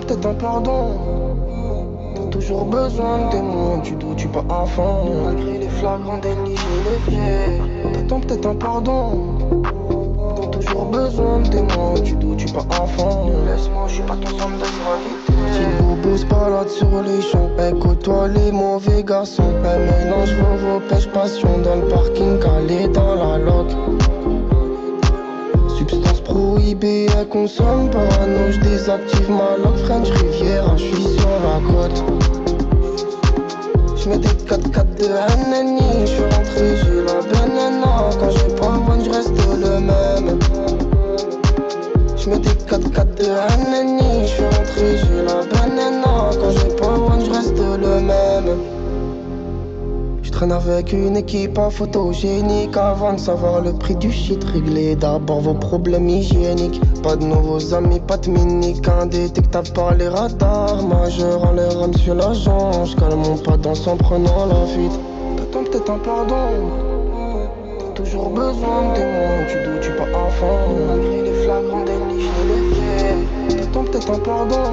peut-être un pardon. T'as toujours besoin de tes mots, tu doutes, tu pas enfant. Malgré les flagrants délits, je les fiers. T'attends peut-être un pardon. T'as toujours besoin de tes mots, tu doutes, tu pas enfant. Laisse-moi, je suis pas ton centre de gravité. Si le bobo se balade sur les champs, écoute-toi les mauvais garçons. Mélange vos pêches passion dans le parking calé dans la loc. Substance prohibée, elle consomme parano, je désactive ma lock French Riviera, je suis sur la côte. J'mets des 4x4 de NNI, j'suis rentré, j'ai la banana. Quand j'ai pas one, j'reste le même. J'mets des 4x4 de NNI, j'suis rentré, j'ai la banana. Quand j'ai pas one, j'reste le même. Je traîne avec une équipe en photogénique. Avant de savoir le prix du shit, réglez d'abord vos problèmes hygiéniques. Pas de nouveaux amis, pas de miniques, indétectable par les radars. Majeur en l'air, monsieur l'agent. J'calme mon pas dans en prenant la fuite. T'attends peut-être un pardon. T'as toujours besoin de tes mots, tu doutes, tu pas enfant. Malgré les flagrants délits, je les fiers. T'attends peut-être un pardon.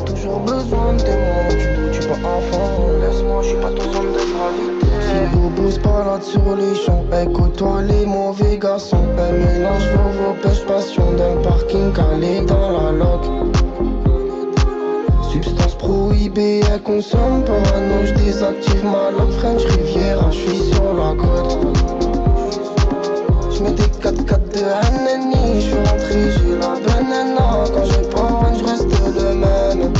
Toujours besoin de tes mots, tu doutes, tu pas enfant. Laisse-moi, je suis pas ton centre de gravité. Si le bobo se balade sur les champs, écoute-toi les mauvais garçons. Elle mélange vos pêches passion dans le parking calé dans la loc. Substance prohibée, elle consomme parano, je désactive ma lock French Riviera, je suis sur la côte. J'mets des 4x4 de NNI, j'suis rentré, j'ai la banana. Quand j'ai pas one, j'reste le même.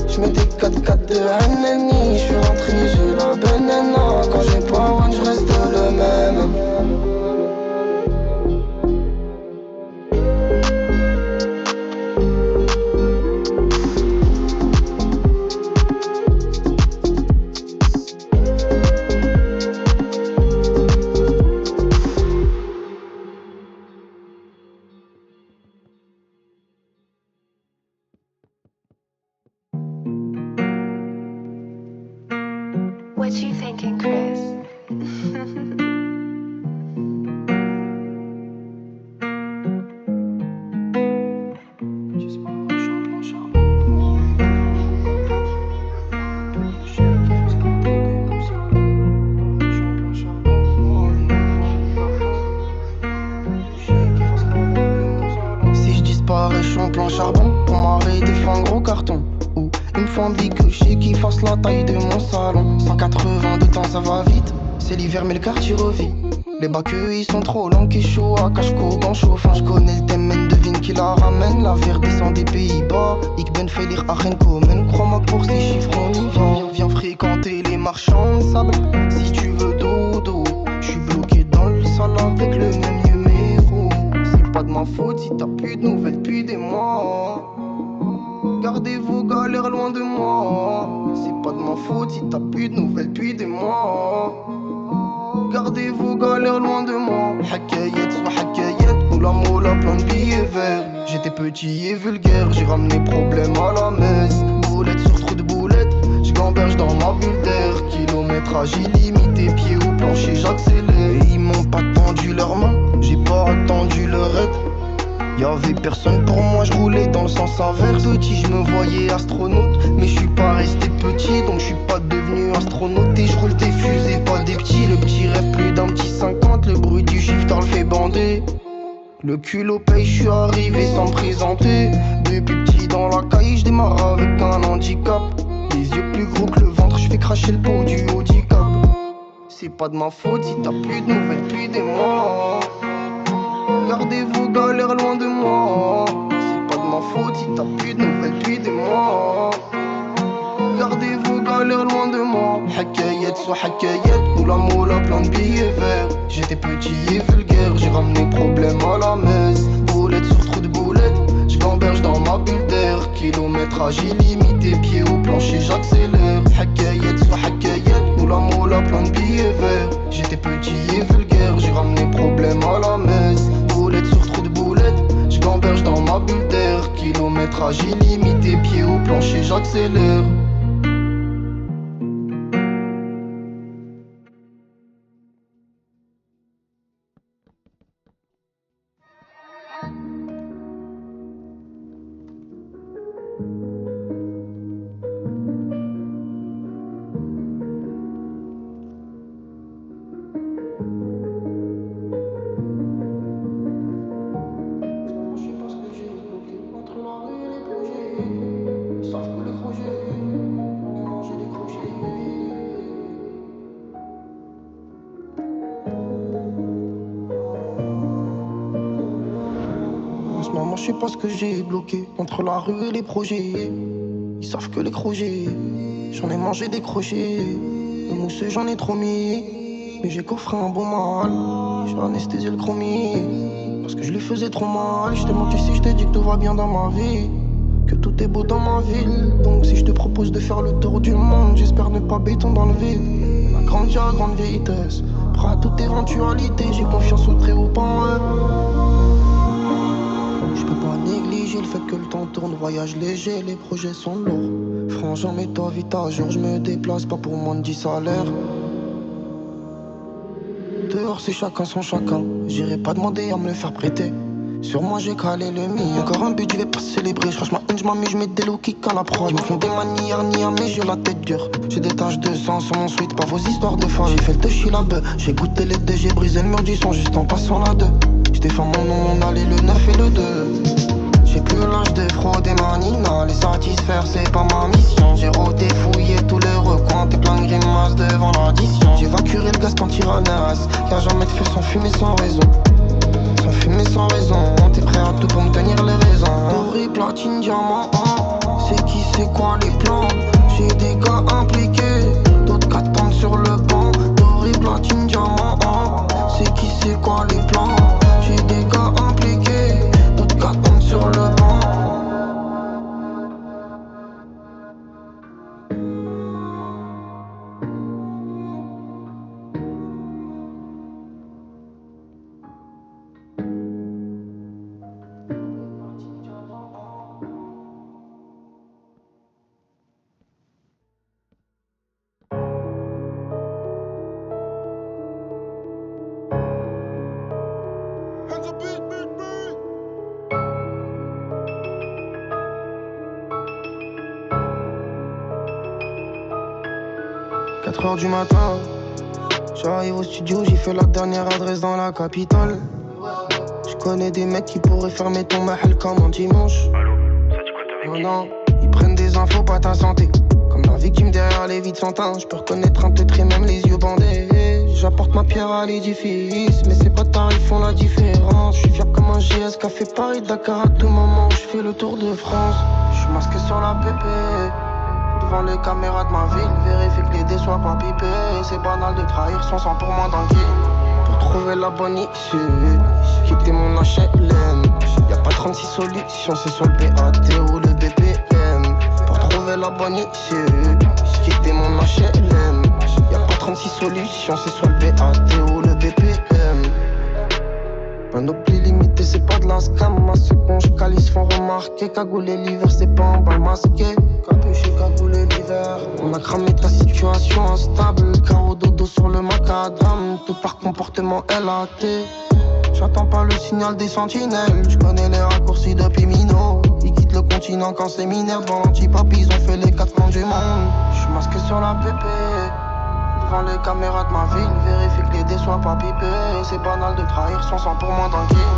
J'mets des 4x4 de NNI, j'suis rentré, j'ai la banana. Quand j'ai pas one, j'reste le même. What you thinking, Chris? Si je disparais, je suis en plan charbon. Pour m'arrêter, faut un gros carton. Ou une fondue que je sais qui fasse la taille de mon salon. 180 de temps, ça va vite. C'est l'hiver, mais le quartier revit. Les bacs, ils sont trop longs, qui chaud à cache-co, en chauffant. Je connais le thème, men devine qui la ramène. La verre descend des Pays-Bas. Ik ben faillir à Renkomen. Crois-moi que pour ces chiffres, on y va. Viens fréquenter les marchands de sable. Si tu veux dodo, je suis bloqué dans le sol avec le même numéro. C'est pas de ma faute si t'as plus de nouvelles depuis des mois. Gardez vos galères loin de moi. C'est pas de ma faute si t'as plus de nouvelles depuis des mois. Gardez vos galères loin de moi. Hakayet, soit hakayet, moula moula, plein de billets verts. J'étais petit et vulgaire, j'ai ramené problème à la messe. Boulette sur trou de boulette, j'gamberge dans ma bulle d'air. Kilométrage illimité, pied au plancher, j'accélère. Et ils m'ont pas tendu leurs mains, j'ai pas attendu leur aide. Y'avait personne pour moi, je roulais dans le sens inverse. Petit, je me voyais astronaute, mais je suis pas resté petit, donc je suis pas devenu astronaute. Et je roule des fusées, pas des petits. Le petit rêve plus d'un petit 50, le bruit du shifter le fait bander. Le culot paye, je suis arrivé sans me présenter. Depuis petit dans la caille, je démarre avec un handicap. Les yeux plus gros que le ventre, je fais cracher le pot du handicap. C'est pas de ma faute si t'as plus de nouvelles depuis des mois. Gardez vos galères loin de moi. C'est pas de ma faute si t'as plus de nouvelles depuis des mois. Gardez vos galères loin de moi. Hakayet, soit hakayet, moula moula, plein de billets verts. J'étais petit et vulgaire, j'ai ramené problème à la messe. Boulette sur trou de boulette, j'gamberge dans ma bulle d'air. Kilométrage illimité, pied au plancher, j'accélère. Hakayet, soit hakayet, moula moula, plein de billets verts. J'étais petit et vulgaire, j'ai ramené problème à la messe. Boulette sur trou de boulette, j'gamberge dans ma bulle d'air. Kilométrage illimité, pied au plancher, j'accélère. En ce moment, je sais pas ce que j'ai bloqué entre la rue et les projets. Ils savent que les crochets, j'en ai mangé des crochets. Le mousseux, j'en ai trop mis. Mais j'ai coffré un bon mal. J'ai anesthésié le chromie. Parce que je lui faisais trop mal. Je t'ai menti si je t'ai dit que tout va bien dans ma vie. Que tout est beau dans ma ville. Donc si je te propose de faire le tour du monde, j'espère ne pas béton dans le vide. On a grandi à grande vitesse. Prêt à toute éventualité. J'ai confiance au très haut en eux. Je peux pas négliger le fait que le temps tourne, voyage léger, les projets sont lourds. Frangin, mets-toi vite à jour, je me déplace pas pour moins de 10 salaires. Dehors c'est chacun son chacun, j'irai pas demander à me le faire prêter. Sur moi j'ai calé le mien, encore un but je vais pas célébrer. Je crache ma haine, je m'amuse, je mets des low kicks à la proie. Ils me font des manières ni à mais j'ai la tête dure. J'ai des taches de sang sur mon sweat, pas vos histoires de femmes. J'ai fait le touchy la bœuf, j'ai goûté les deux, j'ai brisé le mur du son juste en passant la 2. J'défends mon nom, mon allée, le 9 et le 2. J'ai plus l'âge de frauder ma nina, les satisfaire c'est pas ma mission. J'ai rodé, fouillé tous les recoins, t'es plein de grimaces devant l'addition. J'ai vainculé le gaz quand tyrannasse, y'a jamais de feu sans fumée sans raison. Sans fumée sans raison, t'es prêt à tout pour me tenir les raisons. Doré, platine, diamant, c'est qui, c'est quoi les plans. J'ai des gars impliqués, d'autres qu'attendent sur le banc. Doré, platine, diamant, c'est qui, c'est quoi les plans. J'ai des gars impliqués, d'autres qu'attendent sur le banc. 4h du matin, j'arrive au studio, j'ai fait la dernière adresse dans la capitale. Je connais des mecs qui pourraient fermer ton mahal comme un dimanche. Non, non, ils prennent des infos, pas ta santé. Comme la victime derrière les vides sans teint. Je peux reconnaître un peu très même les yeux bandés. J'apporte ma pierre à l'édifice, mais ces bâtards ils font la différence. Je suis fiable comme un GS qu'a fait Paris-Dakar à tout moment. Je fais le tour de France, je suis masqué sur la PP. Devant les caméras de ma ville, vérifie que les dés soient pas pipés. C'est banal de trahir son sang pour moi dans le game. Pour trouver la bonne issue, quitter mon HLM. Y'a pas 36 solutions, c'est soit le BAT ou le BPM. Pour trouver la bonne issue, quitter mon HLM. Y'a pas 36 solutions, c'est soit le BAT ou le BPM. Panoplie limitée, c'est pas de la scam. À ceux qu'on j'cale, ils se font remarquer. Cagoulé l'hiver, c'est pas en bal masqué. Capuché, cagoulé l'hiver. On a cramé ta situation instable. Carreau dodo sur le macadam. Tout par comportement LAT. J'attends pas le signal des sentinelles. J'connais les raccourcis de Pimino. Ils quittent le continent quand c'est mineur. Devant l'anti-pop, ils ont fait les 4 coins du monde. J'suis masqué sur la PP. Devant les caméras de ma ville, vérifie que les dés soient pas pipés. C'est banal de trahir son sang pour moi dans le game.